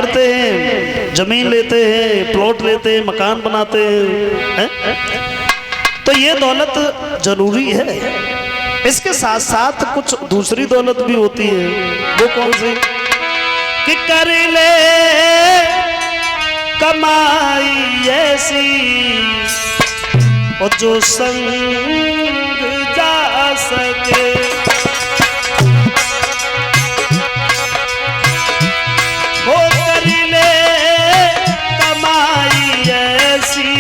करते हैं, जमीन लेते हैं, प्लॉट लेते हैं, मकान बनाते हैं, तो ये दौलत जरूरी है। इसके साथ साथ कुछ दूसरी दौलत भी होती है। वो कौन सी? कि कर ले कमाई ऐसी और जो संग जा सके, वो कर ले कमाई ऐसी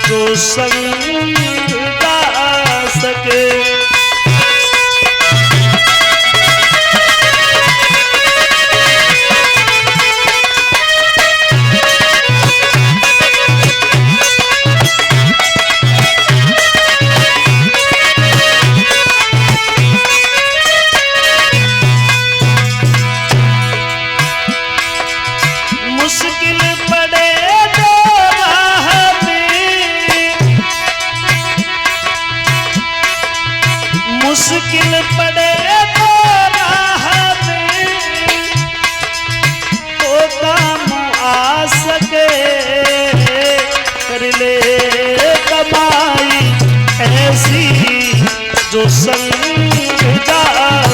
जो संग जा सके। मुश्किल पड़े तो राह में तो काम आ सके, कर ले कमाई ऐसी जो संग जा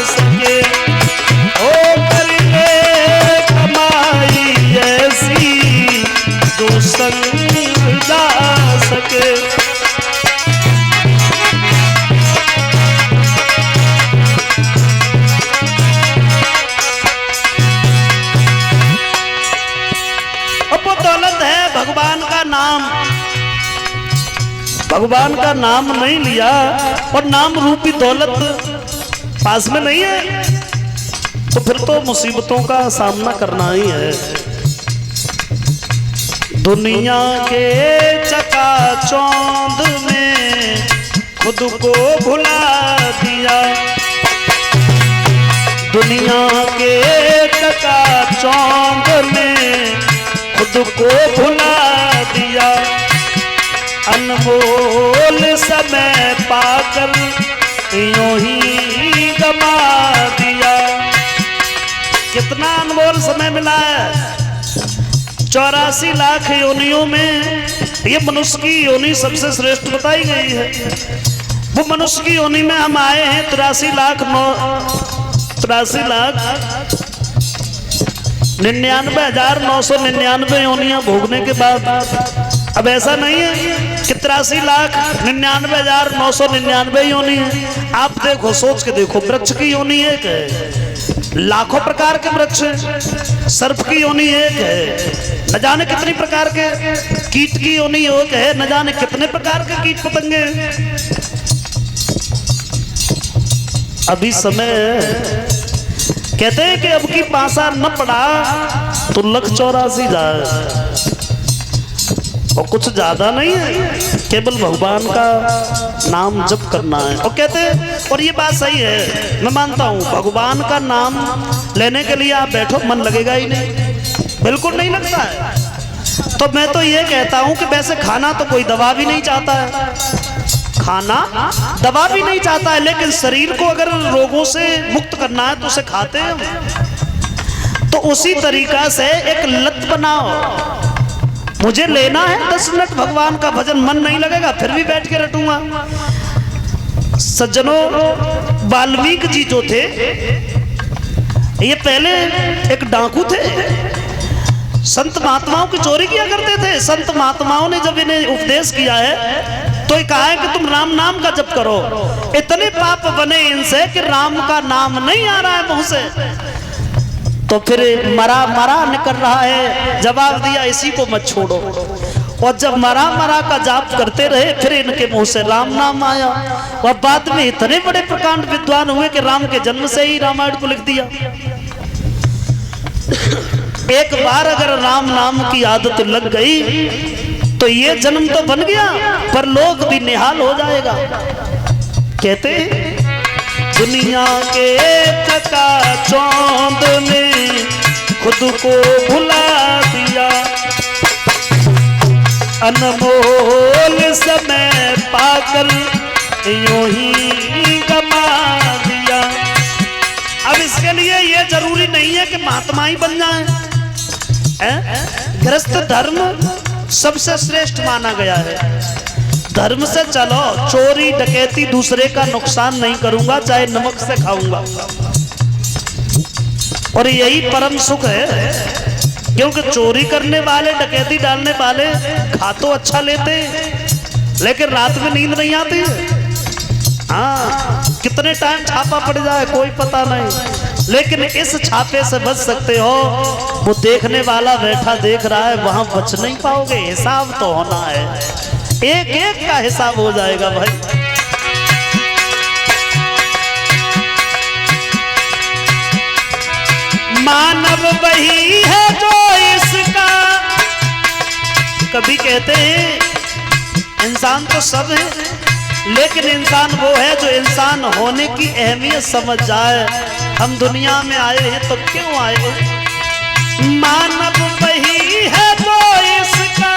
सके, ओ कर ले कमाई ऐसी जो संग जा सके। भगवान का नाम, भगवान का नाम नहीं लिया और नाम रूपी दौलत पास में नहीं है, तो फिर तो मुसीबतों का सामना करना ही है। दुनिया के चकाचौंध में खुद को भुला दिया, दुनिया के चकाचौंध में खुद को भुला दिया, अनमोल समय पाकर यूं ही गमा दिया। कितना अनमोल समय मिला है। 84 लाख योनियों में ये मनुष्य की योनि सबसे श्रेष्ठ बताई गई है। वो मनुष्य की योनि में हम आए हैं 83 लाख 99,999 योनियां भोगने के बाद। अब ऐसा नहीं है कि 83,99,999 योनि है। आप देखो, सोच के देखो, वृक्ष की योनि एक है, लाखों प्रकार के वृक्ष है, सर्प की योनि एक है, न जाने कितनी प्रकार के कीट की योनि एक है, न जाने कितने प्रकार के कीट पतंगे। अभी समय कहते हैं कि अब की पासा न पड़ा तो 1,84,000 जाए, और कुछ ज्यादा नहीं है, केवल भगवान का नाम जप करना है। और कहते हैं, और ये बात सही है, मैं मानता हूँ, भगवान का नाम लेने के लिए आप बैठो, मन लगेगा ही नहीं, बिल्कुल नहीं लगता है। तो मैं तो ये कहता हूँ कि वैसे खाना तो कोई दवा भी नहीं चाहता है, खाना दवा भी नहीं चाहता है, लेकिन शरीर को अगर रोगों से मुक्त करना है तो उसे खाते हैं। तो उसी तरीका से एक लत बनाओ, मुझे लेना है 10 मिनट भगवान का भजन, मन नहीं लगेगा फिर भी बैठ के रटूंगा। सज्जनों, वाल्मीकि जी जो थे, ये पहले एक डाकू थे, संत महात्माओं की चोरी किया करते थे। संत महात्माओं ने जब इन्हें उपदेश किया है तो ये कहा है कि तुम राम नाम का जप करो। इतने पाप बने इनसे कि राम का नाम नहीं आ रहा है मुंह से, तो फिर मरा मरा निकल रहा है, जवाब दिया इसी को मत छोड़ो। और जब मरा मरा का जाप करते रहे, फिर इनके मुंह से राम नाम आया। और बाद में इतने बड़े प्रकांड विद्वान हुए कि राम के जन्म से ही रामायण को लिख दिया। एक बार अगर राम नाम की आदत लग गई तो ये जन्म तो बन गया, पर लोग भी निहाल हो जाएगा। कहते दुनिया के चकाचौंध में खुद को भुला दिया, अनमोल समय पाकर यूं ही गमा दिया। अब इसके लिए ये जरूरी नहीं है कि महात्मा ही बन जाए, गृहस्थ धर्म सबसे श्रेष्ठ माना गया है। धर्म से चलो, चोरी डकैती दूसरे का नुकसान नहीं करूंगा, चाहे नमक से खाऊंगा, और यही परम सुख है। क्योंकि चोरी करने वाले, डकैती डालने वाले खा तो अच्छा लेते, लेकिन रात में नींद नहीं आती। हाँ, कितने टाइम छापा पड़ जाए कोई पता नहीं, लेकिन इस छापे से बच सकते हो। वो देखने वाला बैठा देख रहा है, वहां बच नहीं पाओगे। हिसाब तो होना है, एक एक का हिसाब हो जाएगा भाई। मानव वही है जो इसका, कभी कहते हैं इंसान तो सब है, लेकिन इंसान वो है जो इंसान होने की अहमियत समझ जाए। हम दुनिया में आए हैं तो क्यों आए? मानव वही है जो इसका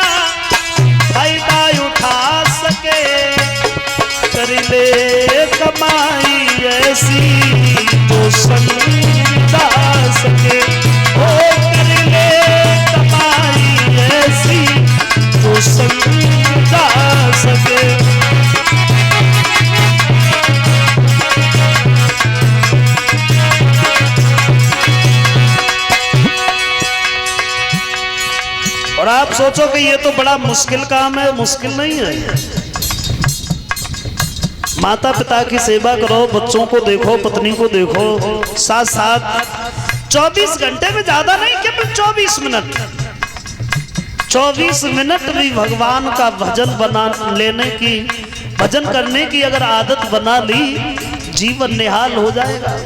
फायदा उठा सके, कर ले कमाई ऐसी जो समझा सके। ओ कर ले कमाई ऐसी जो समझा सके। और आप सोचो कि ये तो बड़ा मुश्किल काम है, मुश्किल नहीं है। माता पिता की सेवा करो, बच्चों को देखो, पत्नी को देखो, साथ साथ 24 घंटे में ज्यादा नहीं, केवल 24 मिनट, 24 मिनट भी भगवान का भजन बना लेने की, भजन करने की अगर आदत बना ली, जीवन निहाल हो जाएगा।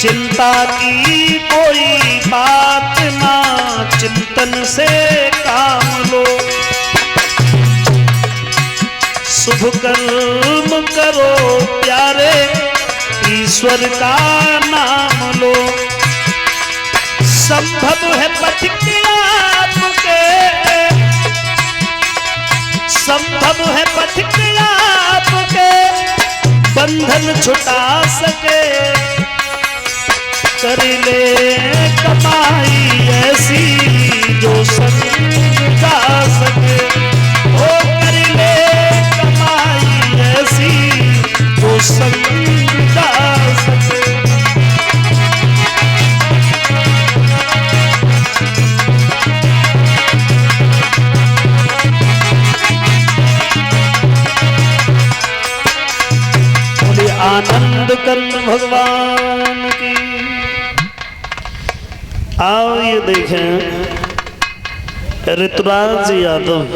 चिंता की कोई बात ना, चिंतन से काम लो, शुभ कर्म करो प्यारे, ईश्वर का नाम लो। संभव है पथिक आपके, संभव है पथिक आपके, बंधन छुटा सके। कर ले कमाई ऐसी जो समझा सके। ओ कर ले कमाई ऐसी जो समझा सके। बोले आनंद कंद भगवान की। आओ ये देखें ऋतुराज यादव